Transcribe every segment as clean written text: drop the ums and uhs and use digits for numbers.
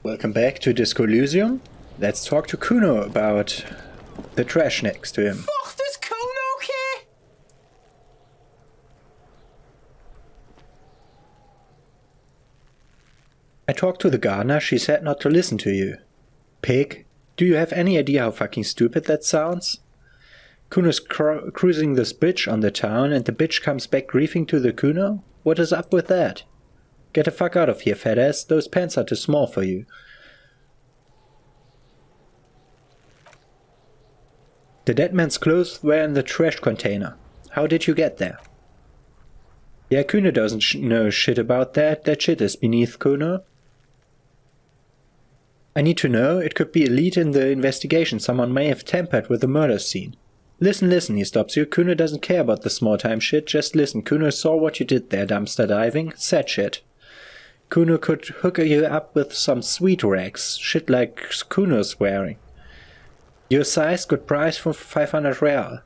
Welcome back to Disco Elysium. Let's talk to Kuno about the trash next to him. Fuck, does Kuno care? I talked to the gardener, she said not to listen to you. Pig, do you have any idea how fucking stupid that sounds? Kuno's cruising this bitch on the town and the bitch comes back griefing to the Kuno? What is up with that? Get the fuck out of here, fat ass. Those pants are too small for you. The dead man's clothes were in the trash container. How did you get there? Yeah, Kuno doesn't know shit about that. That shit is beneath Kuno. I need to know. It could be a lead in the investigation. Someone may have tampered with the murder scene. Listen, he stops you. Kuno doesn't care about the small-time shit. Just listen. Kuno saw what you did there, dumpster diving. Sad shit. Kuno could hook you up with some sweet rags. Shit like Kuno's wearing. Your size, good price for 500 real.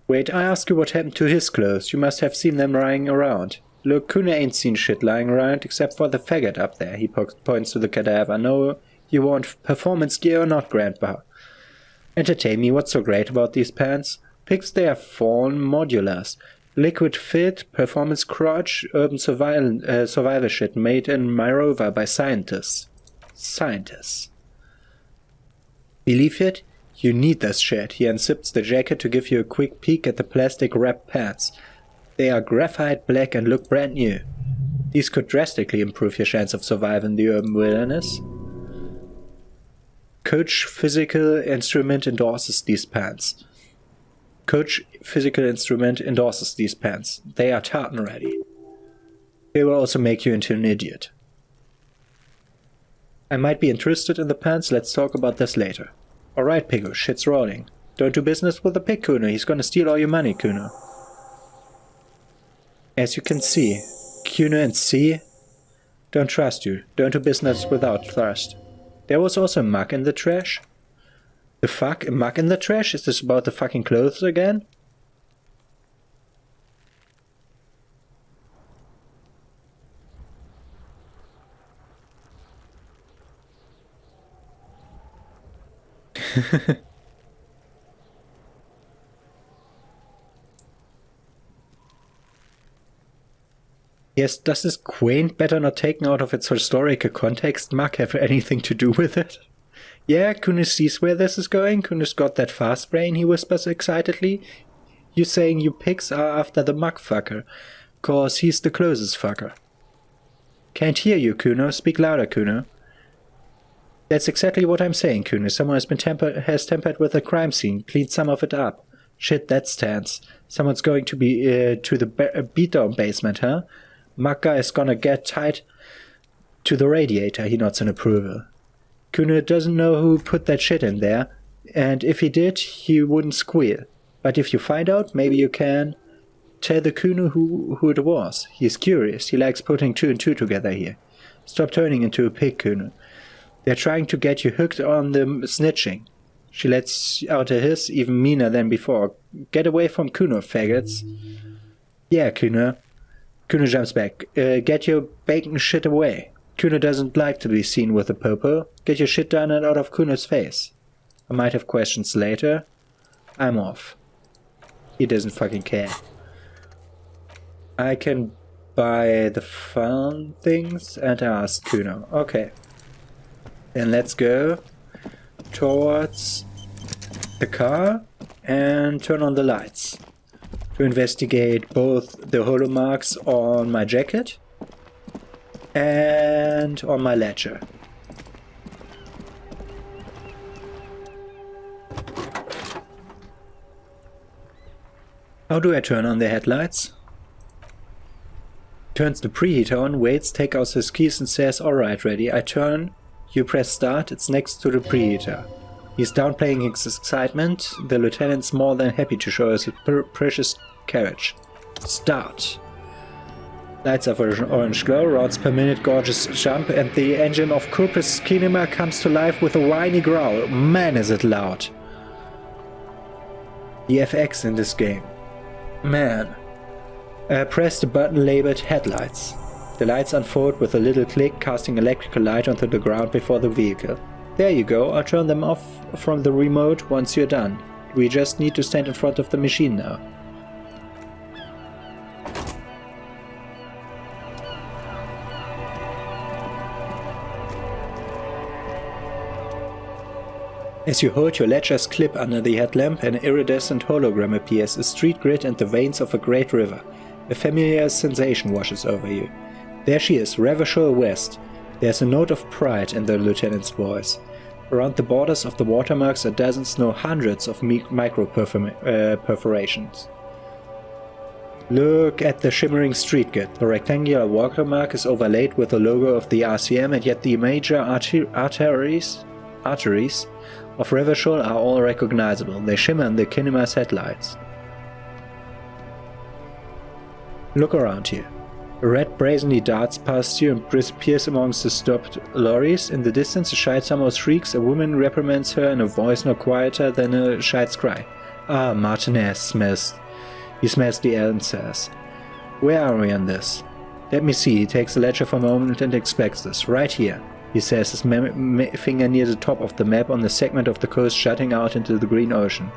Wait, I asked you what happened to his clothes. You must have seen them lying around. Look, Kuno ain't seen shit lying around except for the faggot up there. He points to the cadaver. No, you want performance gear or not, Grandpa? Entertain me, what's so great about these pants? Pigs, they are fawn modulars. Liquid fit, performance crotch, urban survival shit made in Myrova by scientists. Believe it? You need this shit. He unzips the jacket to give you a quick peek at the plastic wrapped pants. They are graphite black and look brand new. These could drastically improve your chance of survival in the urban wilderness. Coach Physical Instrument endorses these pants. Coach Physical Instrument endorses these pants. They are tartan ready. They will also make you into an idiot. I might be interested in the pants. Let's talk about this later. Alright, Piggo, shit's rolling. Don't do business with the pig, Kuno. He's gonna steal all your money, Kuno. As you can see, Kuno and C don't trust you. Don't do business without trust. There was also a mug in the trash. The fuck? A mug in the trash? Is this about the fucking clothes again? Yes, does this quaint, better not taken out of its historical context mug have anything to do with it? Yeah, Kuno sees where this is going. Kuno's got that fast brain, he whispers excitedly. You saying you pigs are after the mug fucker, 'cause he's the closest fucker. Can't hear you, Kuno. Speak louder, Kuno. That's exactly what I'm saying, Kuno. Someone has tampered with the crime scene, cleaned some of it up. Shit, that's tense. Someone's going to be to the beatdown basement, huh? Mug guy is gonna get tied to the radiator. He nods in approval. Kuno doesn't know who put that shit in there, and if he did, he wouldn't squeal. But if you find out, maybe you can tell the Kuno who it was. He's curious. He likes putting two and two together here. Stop turning into a pig, Kuno. They're trying to get you hooked on the snitching. She lets out a hiss, even meaner than before. Get away from Kuno, faggots. Yeah, Kuno. Kuno jumps back. Get your bacon shit away. Kuno doesn't like to be seen with a popo. Get your shit done and out of Kuno's face. I might have questions later. I'm off. He doesn't fucking care. I can buy the fun things and ask Kuno. Okay. Then let's go towards the car and turn on the lights to investigate both the holo marks on my jacket and on my ledger. How do I turn on the headlights? Turns the preheater on, waits, takes out his keys and says, alright, ready. I turn, you press start, it's next to the preheater. He's downplaying his excitement. The lieutenant's more than happy to show us his precious carriage. Start. Lights of an orange glow, rounds per minute, gorgeous jump, and the engine of Corpus Kinema comes to life with a whiny growl. Man, is it loud. The FX in this game. Man. Press the button labeled Headlights. The lights unfold with a little click, casting electrical light onto the ground before the vehicle. There you go, I'll turn them off from the remote once you're done. We just need to stand in front of the machine now. As you hold your ledger's clip under the headlamp, an iridescent hologram appears, a street grid and the veins of a great river. A familiar sensation washes over you. There she is, Revachol West. There's a note of pride in the lieutenant's voice. Around the borders of the watermarks are dozens, no hundreds of perforations. Look at the shimmering street grid. The rectangular watermark is overlaid with the logo of the RCM, and yet the major arteries of Revachol are all recognizable. They shimmer in the kinema's headlights. Look around here. A red brazenly darts past you and disappears amongst the stopped lorries. In the distance, a Scheid somehow shrieks. A woman reprimands her in a voice no quieter than a Scheid's cry. Ah, Martinez smells. He smells the air and says, "Where are we on this?" "Let me see." He takes the ledger for a moment and expects this. "Right here," he says, his finger near the top of the map on the segment of the coast jutting out into the green ocean.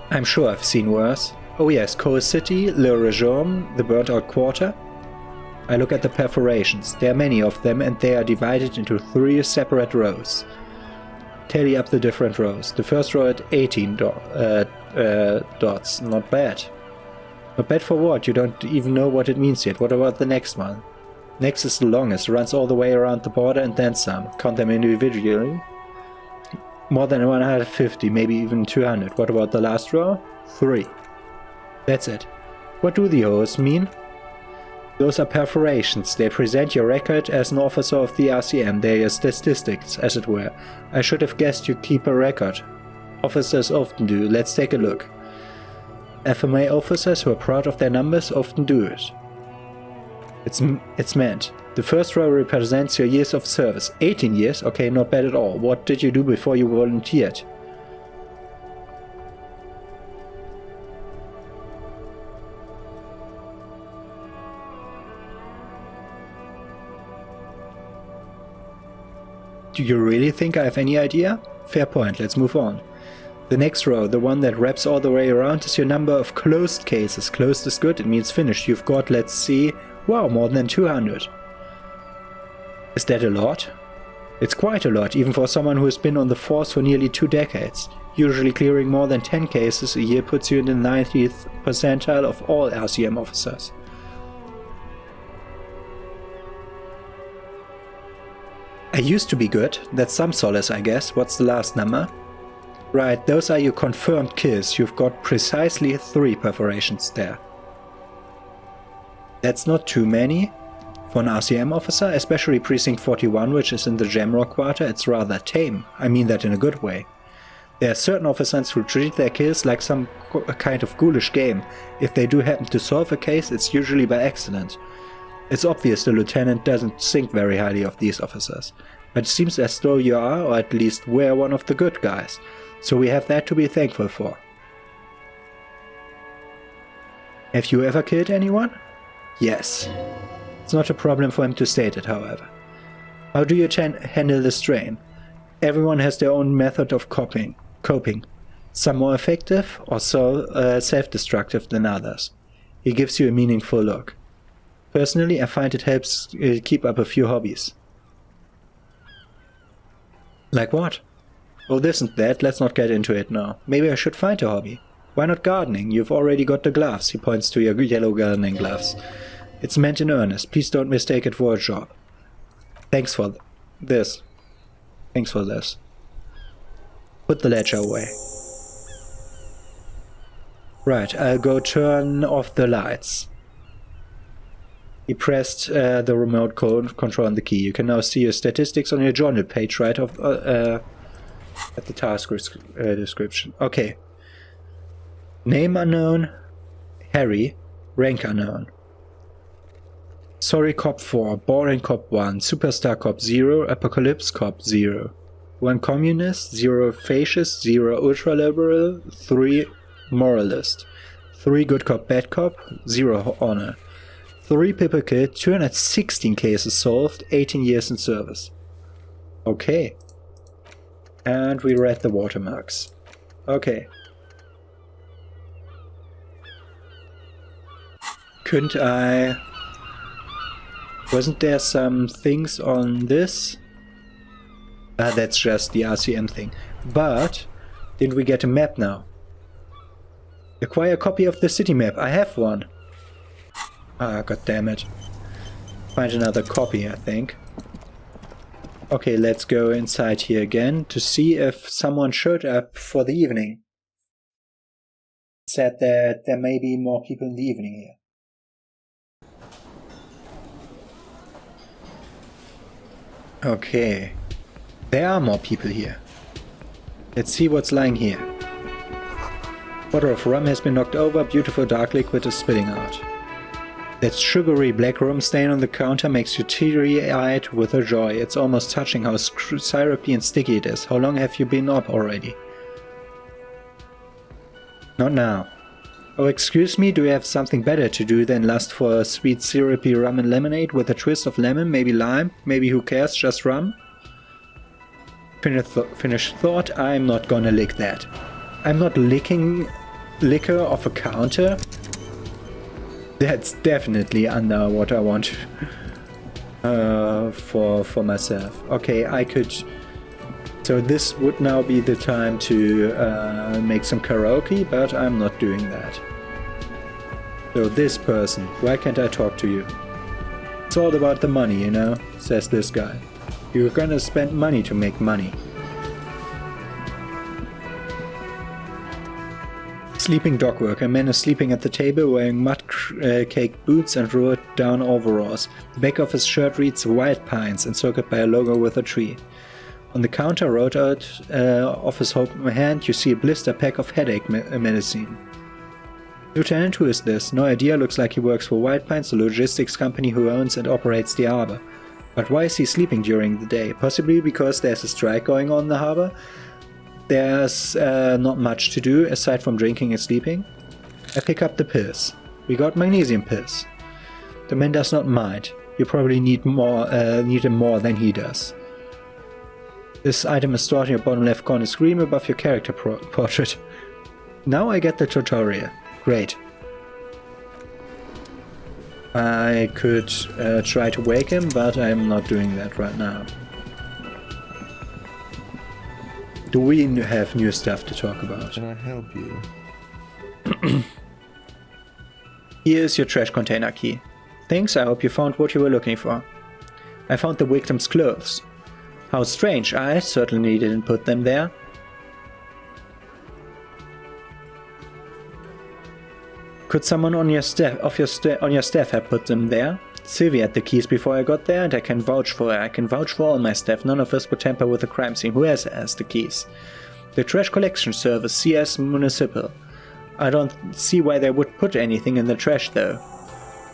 "I'm sure I've seen worse. Oh yes, Coal City, Le Région, the burnt-out quarter." I look at the perforations. There are many of them, and they are divided into 3 separate rows. Tally up the different rows. The first row at 18 dots. Not bad. Not bad for what? You don't even know what it means yet. What about the next one? Next is the longest, runs all the way around the border and then some. Count them individually. More than 150, maybe even 200. What about the last row? 3. That's it. What do the O's mean? Those are perforations. They present your record as an officer of the RCM. They are statistics, as it were. I should have guessed you keep a record. Officers often do. Let's take a look. FMA officers who are proud of their numbers often do it. It's meant. The first row represents your years of service. 18 years? Okay, not bad at all. What did you do before you volunteered? Do you really think I have any idea? Fair point, let's move on. The next row, the one that wraps all the way around, is your number of closed cases. Closed is good, it means finished. You've got, let's see, wow, more than 200. Is that a lot? It's quite a lot, even for someone who has been on the force for nearly 2 decades. Usually clearing more than 10 cases a year puts you in the 90th percentile of all RCM officers. I used to be good. That's some solace, I guess. What's the last number? Right, those are your confirmed kills. You've got precisely 3 perforations there. That's not too many. For an RCM officer, especially Precinct 41, which is in the Jamrock quarter, it's rather tame. I mean that in a good way. There are certain officers who treat their kills like some kind of ghoulish game. If they do happen to solve a case, it's usually by accident. It's obvious the lieutenant doesn't think very highly of these officers, but it seems as though you are, or at least were, one of the good guys, so we have that to be thankful for. Have you ever killed anyone? Yes. It's not a problem for him to state it, however. How do you handle the strain? Everyone has their own method of coping. Some more effective, or so self-destructive than others. He gives you a meaningful look. Personally, I find it helps keep up a few hobbies. Like what? Oh, this and that, let's not get into it now. Maybe I should find a hobby. Why not gardening? You've already got the gloves. He points to your yellow gardening gloves. It's meant in earnest. Please don't mistake it for a job. Thanks for this. Thanks for this. Put the ledger away. Right, I'll go turn off the lights. He pressed the remote control on the key. You can now see your statistics on your journal page right off at the task description. Okay. Name unknown. Harry. Rank unknown. Sorry Cop 4, Boring Cop 1, Superstar Cop 0, Apocalypse Cop 0. 1 Communist, 0 Fascist, 0 Ultraliberal, 3 Moralist. 3 Good Cop Bad Cop, 0 Honor. 3 people killed, 216 cases solved, 18 years in service. Okay. And we read the watermarks. Okay. Couldn't I... Wasn't there some things on this? That's just the RCM thing. But, didn't we get a map now? Acquire a copy of the city map. I have one. Ah, god damn it. Find another copy, I think. Okay, let's go inside here again to see if someone showed up for the evening. It said that there may be more people in the evening here. Okay. There are more people here. Let's see what's lying here. Bottle of rum has been knocked over, beautiful dark liquid is spilling out. That sugary black rum stain on the counter makes you teary-eyed with a joy. It's almost touching how syrupy and sticky it is. How long have you been up already? Not now. Oh, excuse me, do you have something better to do than lust for a sweet syrupy rum and lemonade with a twist of lemon, maybe lime, maybe who cares, just rum? Finished thought, I'm not gonna lick that. I'm not licking liquor off a counter. That's definitely under what I want for myself. Okay, I could... So this would now be the time to make some karaoke, but I'm not doing that. So this person, why can't I talk to you? It's all about the money, you know, says this guy. You're gonna spend money to make money. Sleeping dog worker. A man is sleeping at the table wearing mud-caked boots and rolled-down overalls. The back of his shirt reads Wild Pines, encircled by a logo with a tree. On the counter, rolled out of his hand, you see a blister pack of headache medicine. Lieutenant, who is this? No idea, looks like he works for Wild Pines, the logistics company who owns and operates the harbor. But why is he sleeping during the day? Possibly because there's a strike going on in the harbor? There's not much to do aside from drinking and sleeping. I pick up the pills. We got magnesium pills. The man does not mind. You probably need him more than he does. This item is stored in your bottom left corner screen above your character portrait. Now I get the tutorial. Great. I could try to wake him, but I'm not doing that right now. Do we have new stuff to talk about? Can I help you? Here is your trash container key. Thanks, I hope you found what you were looking for. I found the victim's clothes. How strange, I certainly didn't put them there. Could someone on your staff have put them there? Sylvia had the keys before I got there, and I can vouch for her. I can vouch for all my staff. None of us would tamper with the crime scene. Who else has the keys? The trash collection service, CS Municipal. I don't see why they would put anything in the trash, though.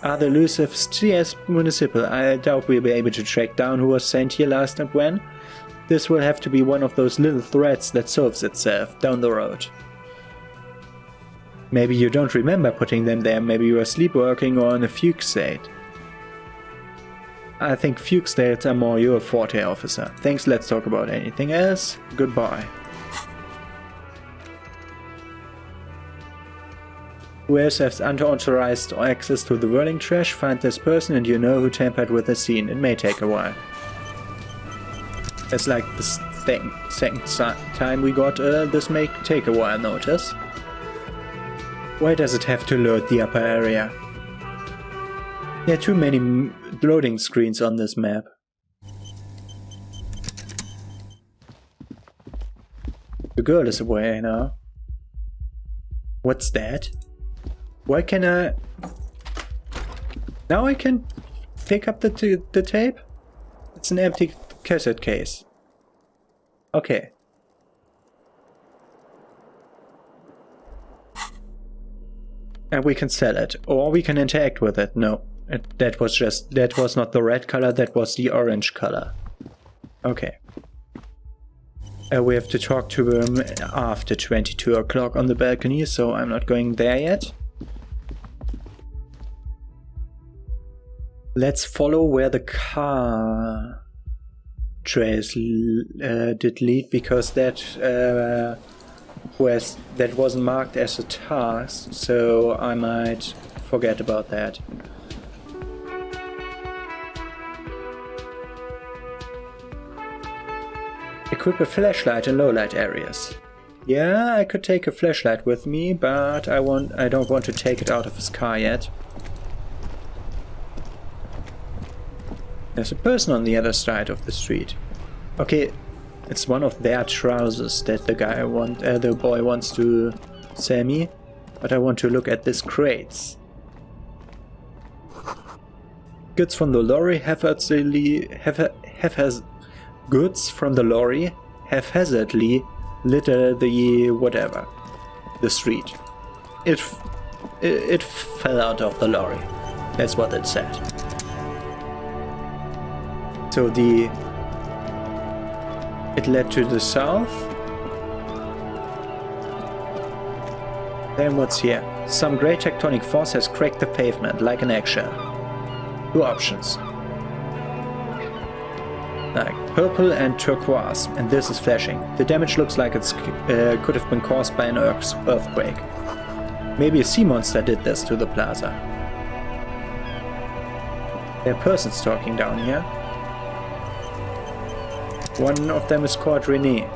Are the elusive CS Municipal? I doubt we'll be able to track down who was sent here last and when. This will have to be one of those little threads that solves itself down the road. Maybe you don't remember putting them there. Maybe you are sleepwalking or in a fugue state. I think fugue states are more your forte, officer. Thanks, let's talk about anything else. Goodbye. Who else has unauthorized access to the whirling trash? Find this person and you know who tampered with the scene. It may take a while. It's like the second time we got this may take a while notice. Why does it have to load the upper area? There are too many loading screens on this map. The girl is away now. What's that? Why can I... Now I can pick up the tape? It's an empty cassette case. Okay. And we can sell it, or we can interact with it. No, That was not the red color, that was the orange color. Okay. We have to talk to him after 22 o'clock on the balcony, so I'm not going there yet. Let's follow where the car trails did lead, because that wasn't marked as a task, so I might forget about that. Equip a flashlight in low-light areas. Yeah, I could take a flashlight with me, but I don't want to take it out of his car yet. There's a person on the other side of the street. Okay, it's one of their trousers that the boy wants to sell me, but I want to look at these crates. Goods from the lorry haphazardly litter the street. It fell out of the lorry. That's what it said. So it led to the south. Then what's here? Some great tectonic force has cracked the pavement like an eggshell. 2 options. Like purple and turquoise, and this is flashing. The damage looks like it could have been caused by an earthquake. Maybe a sea monster did this to the plaza. There are persons talking down here. One of them is called Renee.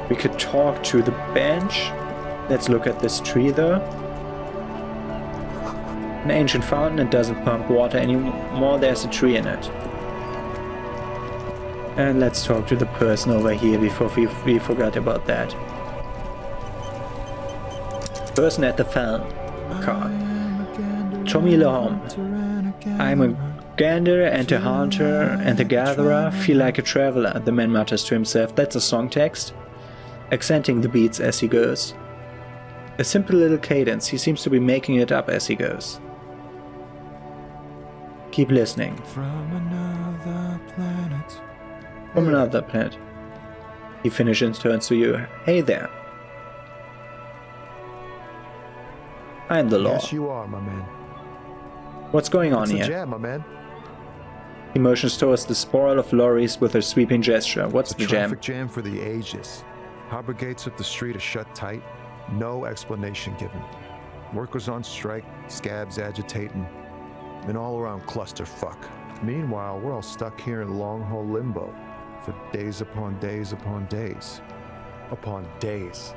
We could talk to the bench. Let's look at this tree though. An ancient fountain, it doesn't pump water anymore, there's a tree in it. And let's talk to the person over here before we forgot about that. Person at the fountain car. Tommy Lahom. I'm a gander and a hunter and a gatherer, feel like a traveler, the man mutters to himself. That's a song text, accenting the beats as he goes. A simple little cadence, he seems to be making it up as he goes. Keep listening. From another planet. From another planet. He finishes and turns to you. Hey there. I'm the law. Yes, you are, my man. What's going on here? It's a jam, my man. He motions towards the spoil of lorries with a sweeping gesture. What's the jam? Traffic jam for the ages. Harbor gates up the street are shut tight. No explanation given. Workers on strike, scabs agitating, and all around clusterfuck. Meanwhile, we're all stuck here in long-haul limbo for days upon days upon days. Upon days.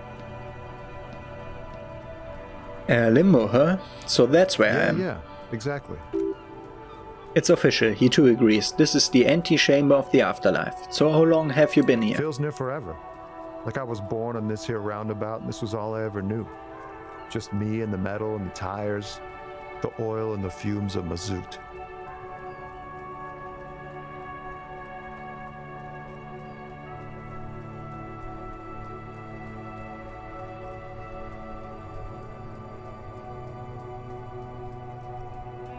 Limbo, huh? So that's where I am. Yeah, exactly. It's official, he too agrees. This is the anti-chamber of the afterlife. So how long have you been here? Feels near forever. Like I was born on this here roundabout and this was all I ever knew. Just me and the metal and the tires, the oil and the fumes of mazout.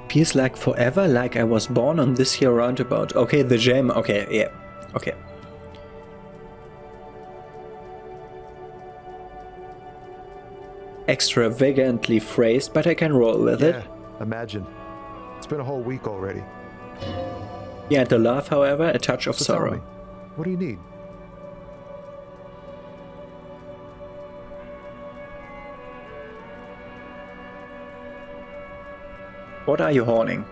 Feels like forever, like I was born on this here roundabout. Okay, the jam. Okay, yeah. Okay. Extravagantly phrased, but I can roll with it. Imagine. It's been a whole week already. Yeah, and the laugh, however, a touch of So tell sorrow. me, what do you need? What are you hauling?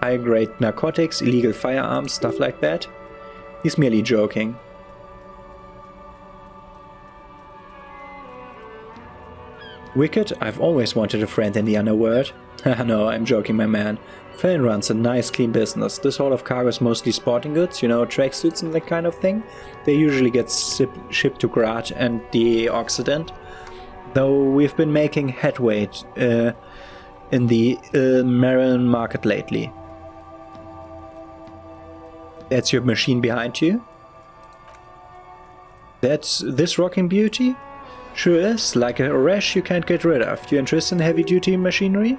High-grade narcotics, illegal firearms, stuff like that? He's merely joking. Wicked? I've always wanted a friend in the underworld. No, I'm joking, my man. Fallon runs a nice, clean business. This haul of cargo is mostly sporting goods, you know, tracksuits and that kind of thing. They usually get shipped to Grat and the Occident. Though we've been making headway in the Marin market lately. That's your machine behind you? That's this rocking beauty? Sure is, like a rash you can't get rid of. You interested in heavy-duty machinery?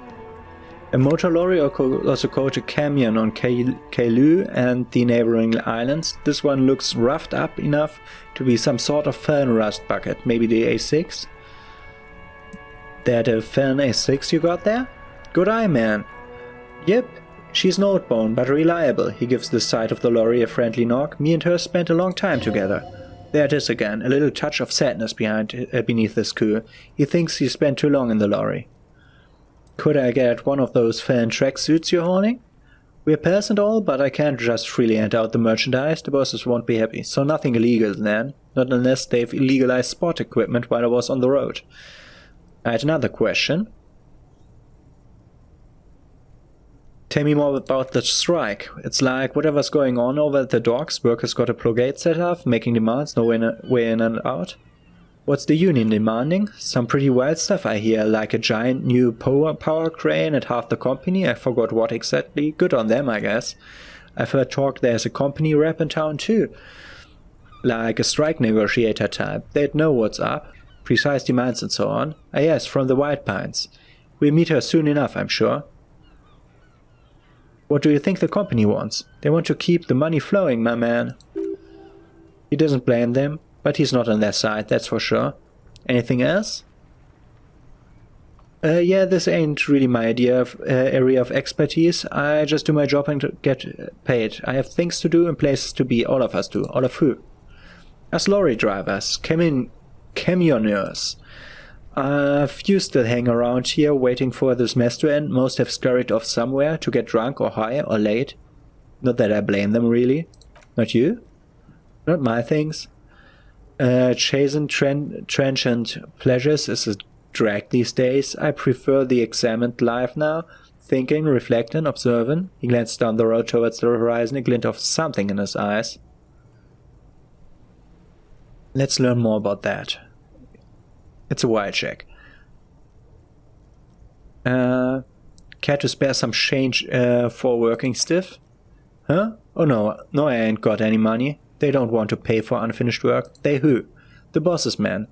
A motor lorry, also called a camion, on Kailu and the neighboring islands. This one looks roughed up enough to be some sort of fern rust bucket, maybe the A6. That a fern A6 you got there? Good eye, man. Yep, she's an old bone, but reliable. He gives the side of the lorry a friendly knock. Me and her spent a long time together. There it is again, a little touch of sadness beneath this coo. He thinks he spent too long in the lorry. Could I get one of those fern tracksuits you're holding? We're pals and all, but I can't just freely hand out the merchandise. The bosses won't be happy. So nothing illegal then. Not unless they've illegalized sport equipment while I was on the road. I had another question. Tell me more about the strike. It's like whatever's going on over at the docks. Workers got a blockade set up, making demands, no way in and out. What's the union demanding? Some pretty wild stuff I hear, like a giant new power crane at half the company. I forgot what exactly. Good on them, I guess. I've heard talk there's a company rep in town too. Like a strike negotiator type. They'd know what's up. Precise demands and so on. Ah yes, from the White Pines. We'll meet her soon enough, I'm sure. What do you think the company wants? They want to keep the money flowing, my man. He doesn't blame them, but he's not on their side, that's for sure. Anything else? Yeah, this ain't really my area of expertise. I just do my job and get paid. I have things to do and places to be. All of us do. All of who? Us lorry drivers, camioners. A few still hang around here waiting for this mess to end. Most have scurried off somewhere to get drunk or high or late. Not that I blame them, really. Not you? Not my things. Chasing transient pleasures is a drag these days. I prefer the examined life now. Thinking, reflecting, observing. He glanced down the road towards the horizon, a glint of something in his eyes. Let's learn more about that. It's a wire check. Care to spare some change for working stiff? Huh? Oh no, I ain't got any money. They don't want to pay for unfinished work. They who? The bosses, man.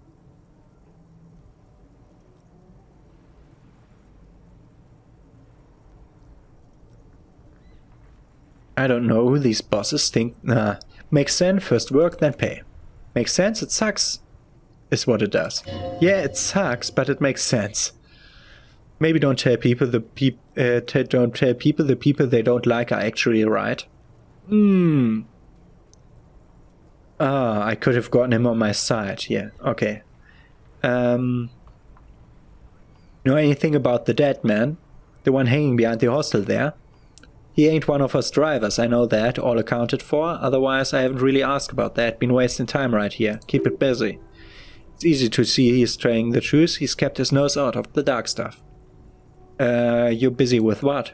I don't know who these bosses think. Makes sense, first work, then pay. Makes sense, it sucks. Is what it does. Yeah, it sucks, but it makes sense. Maybe don't tell people the people they don't like are actually right. I could have gotten him on my side. Yeah, okay. Know anything about the dead man? The one hanging behind the hostel there? He ain't one of us drivers, I know that, all accounted for. Otherwise, I haven't really asked about that. Been wasting time right here. Keep it busy. It's easy to see he's telling the truth. He's kept his nose out of the dark stuff. You're busy with what?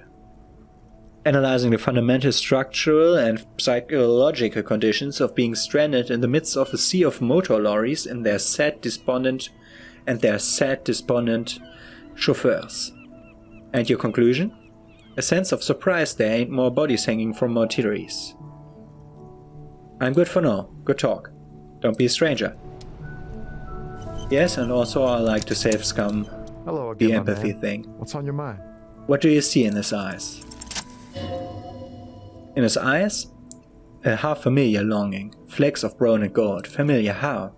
Analyzing the fundamental structural and psychological conditions of being stranded in the midst of a sea of motor lorries and their sad, despondent chauffeurs. And your conclusion? A sense of surprise there ain't more bodies hanging from mortuaries. I'm good for now. Good talk. Don't be a stranger. Yes, and also I like to save scum. Hello again, The empathy man. thing. What's on your mind? What do you see in his eyes? In his eyes? A half-familiar longing. Flecks of brown and gold. Familiar how?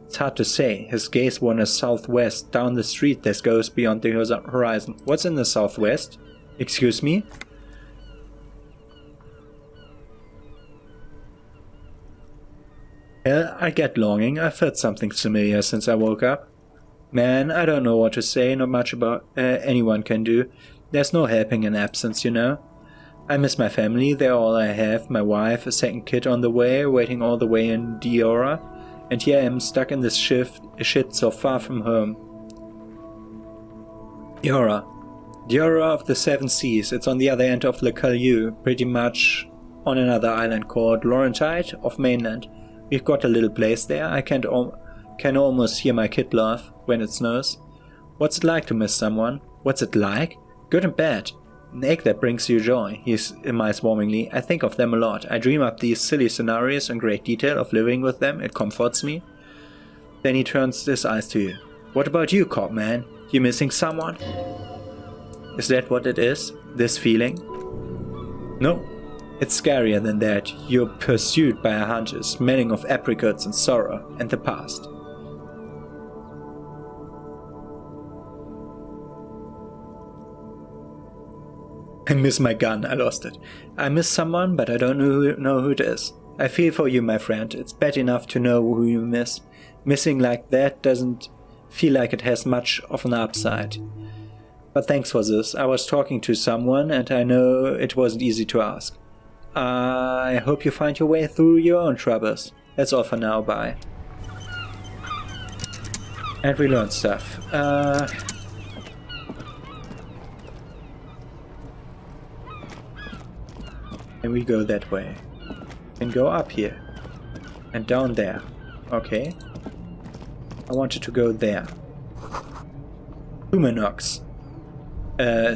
It's hard to say. His gaze wanders southwest, down the street that goes beyond the horizon. What's in the southwest? Excuse me? Well, I get longing. I've felt something familiar since I woke up. Man, I don't know what to say, not much about anyone can do. There's no helping in absence, you know. I miss my family, they're all I have, my wife, a second kid on the way, waiting all the way in Diora, and here I am stuck in this shit so far from home. Diora of the Seven Seas, it's on the other end of the Kailu, pretty much on another island called Laurentide of mainland. We've got a little place there. I can almost hear my kid laugh when it snows. What's it like to miss someone? What's it like? Good and bad. An ache that brings you joy, he smiles warmingly. I think of them a lot. I dream up these silly scenarios in great detail of living with them. It comforts me. Then he turns his eyes to you. What about you, cop man? You missing someone? Is that what it is? This feeling? No. It's scarier than that. You're pursued by a hunter smelling of apricots and sorrow and the past. I miss my gun, I lost it. I miss someone, but I don't know who it is. I feel for you, my friend. It's bad enough to know who you miss. Missing like that doesn't feel like it has much of an upside. But thanks for this. I was talking to someone and I know it wasn't easy to ask. I hope you find your way through your own troubles. That's all for now, bye. And we learned stuff. And we go that way. And go up here. And down there. Okay. I wanted to go there. Humanox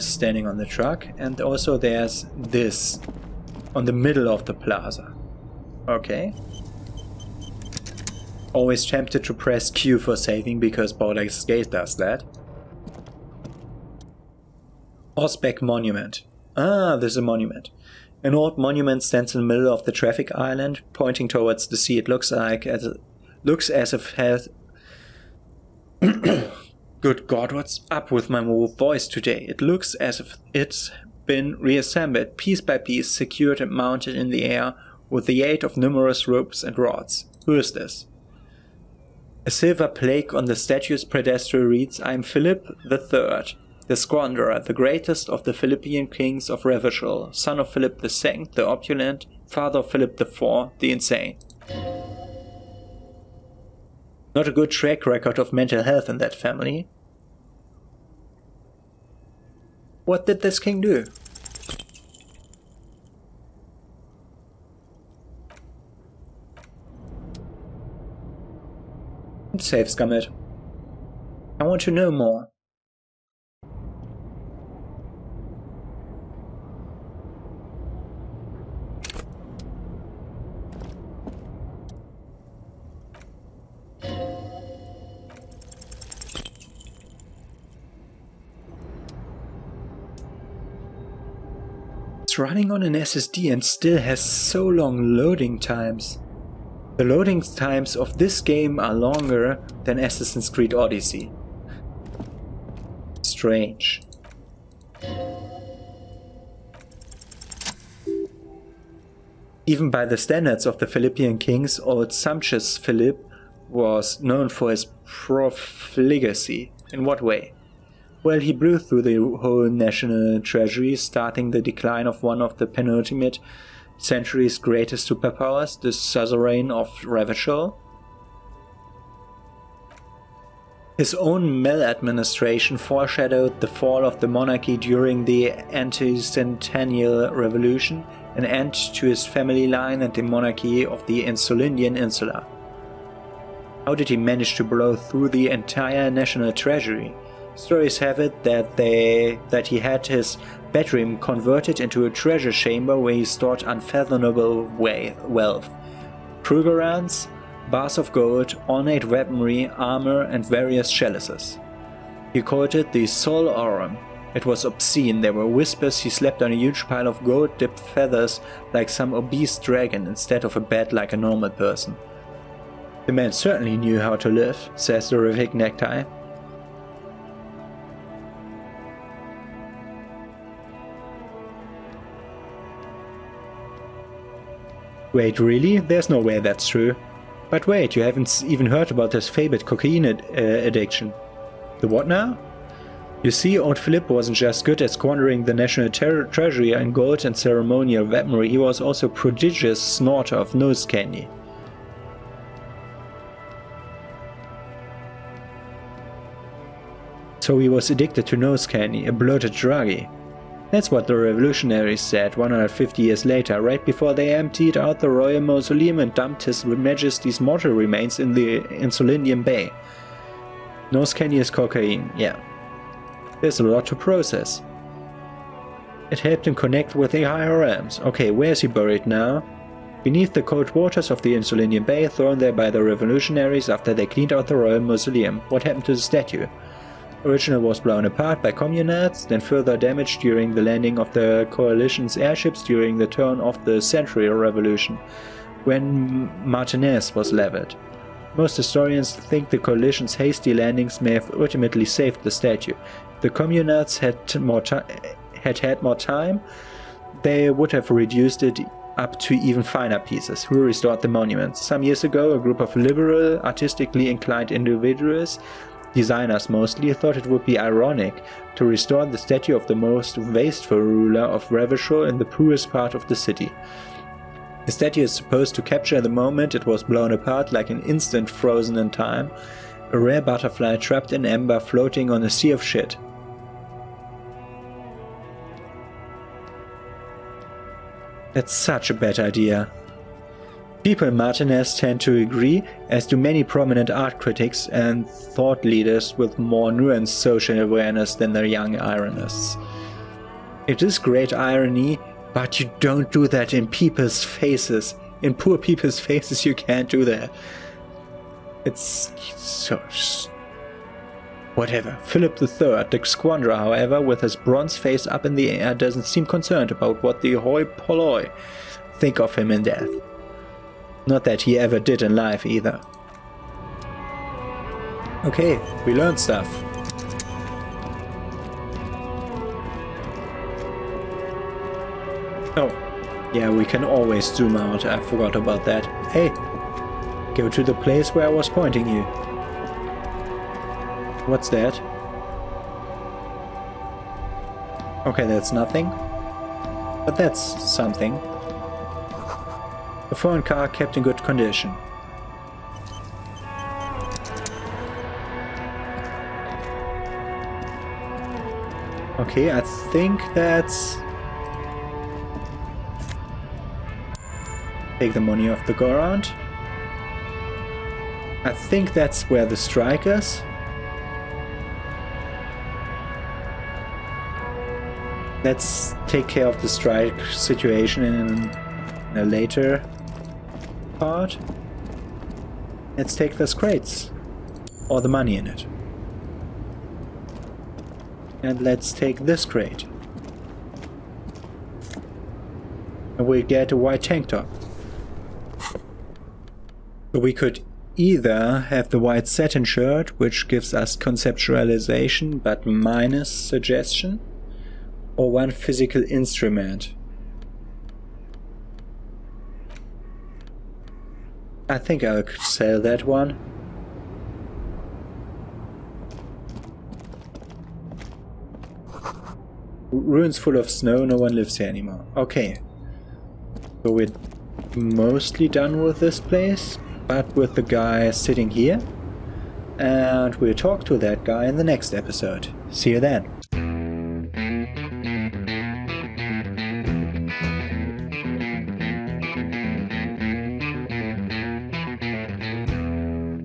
standing on the truck. And also there's this on the middle of the plaza. Okay. Always tempted to press Q for saving because Baldur's Gate does that. Horseback Monument. Ah, there's a monument. An old monument stands in the middle of the traffic island, pointing towards the sea. It looks as if it has... Good God, what's up with my voice today? It looks as if it's been reassembled, piece by piece, secured and mounted in the air with the aid of numerous ropes and rods. Who is this? A silver plaque on the statue's pedestal reads, I am Philip III. The Squanderer, the greatest of the Philippian kings of Revachol, son of Philip II, the opulent, father of Philip IV, the insane. Not a good track record of mental health in that family. What did this king do? Save Scummit. I want to know more. Running on an SSD and still has so long loading times. The loading times of this game are longer than Assassin's Creed Odyssey. Strange. Even by the standards of the Philippian kings, old sumptuous Philip was known for his profligacy. In what way? Well, he blew through the whole national treasury, starting the decline of one of the penultimate century's greatest superpowers, the suzerain of Revachol. His own maladministration foreshadowed the fall of the monarchy during the anti-centennial revolution, an end to his family line and the monarchy of the Insulindian Insula. How did he manage to blow through the entire national treasury? Stories have it that he had his bedroom converted into a treasure chamber where he stored unfathomable wealth. Krugerrands, bars of gold, ornate weaponry, armor, and various chalices. He called it the Sol Aurum. It was obscene. There were whispers he slept on a huge pile of gold-dipped feathers like some obese dragon instead of a bed like a normal person. The man certainly knew how to live, says the horrific necktie. Wait, really? There's no way that's true. But wait, you haven't even heard about his fabled cocaine addiction. The what now? You see, old Philip wasn't just good at squandering the national treasury in gold and ceremonial weaponry, he was also a prodigious snorter of nose candy. So he was addicted to nose candy, a bloated druggie. That's what the revolutionaries said 150 years later, right before they emptied out the royal mausoleum and dumped His Majesty's mortal remains in the Insulindian Bay. Nose candy is cocaine, yeah. There's a lot to process. It helped him connect with the higher realms. Okay, where is he buried now? Beneath the cold waters of the Insulindian Bay, thrown there by the revolutionaries after they cleaned out the royal mausoleum. What happened to the statue? Original was blown apart by communards, then further damaged during the landing of the Coalition's airships during the turn of the Century Revolution, when Martinez was leveled. Most historians think the Coalition's hasty landings may have ultimately saved the statue. If the communards had more time, they would have reduced it up to even finer pieces. Who restored the monument? Some years ago, a group of liberal, artistically inclined individuals, designers mostly, thought it would be ironic to restore the statue of the most wasteful ruler of Revachol in the poorest part of the city. The statue is supposed to capture the moment it was blown apart, like an instant frozen in time, a rare butterfly trapped in amber floating on a sea of shit. That's such a bad idea. People in Martinez tend to agree, as do many prominent art critics and thought leaders with more nuanced social awareness than their young ironists. It is great irony, but you don't do that in people's faces. In poor people's faces you can't do that. It's so... whatever. Philip III, the squanderer, however, with his bronze face up in the air, doesn't seem concerned about what the hoi polloi think of him in death. Not that he ever did in life either. Okay, we learned stuff. Oh, yeah, we can always zoom out. I forgot about that. Hey, go to the place where I was pointing you. What's that? Okay, that's nothing. But that's something. A foreign car kept in good condition. Okay, I think that's... Take the money off the go around. I think that's where the strike is. Let's take care of the strike situation in a later part. Let's take those crates. Or the money in it. And let's take this crate. And we get a white tank top. So we could either have the white satin shirt, which gives us conceptualization but minus suggestion, or one physical instrument. I think I'll sell that one. Ruins full of snow, no one lives here anymore. Okay. So we're mostly done with this place, but with the guy sitting here. And we'll talk to that guy in the next episode. See you then.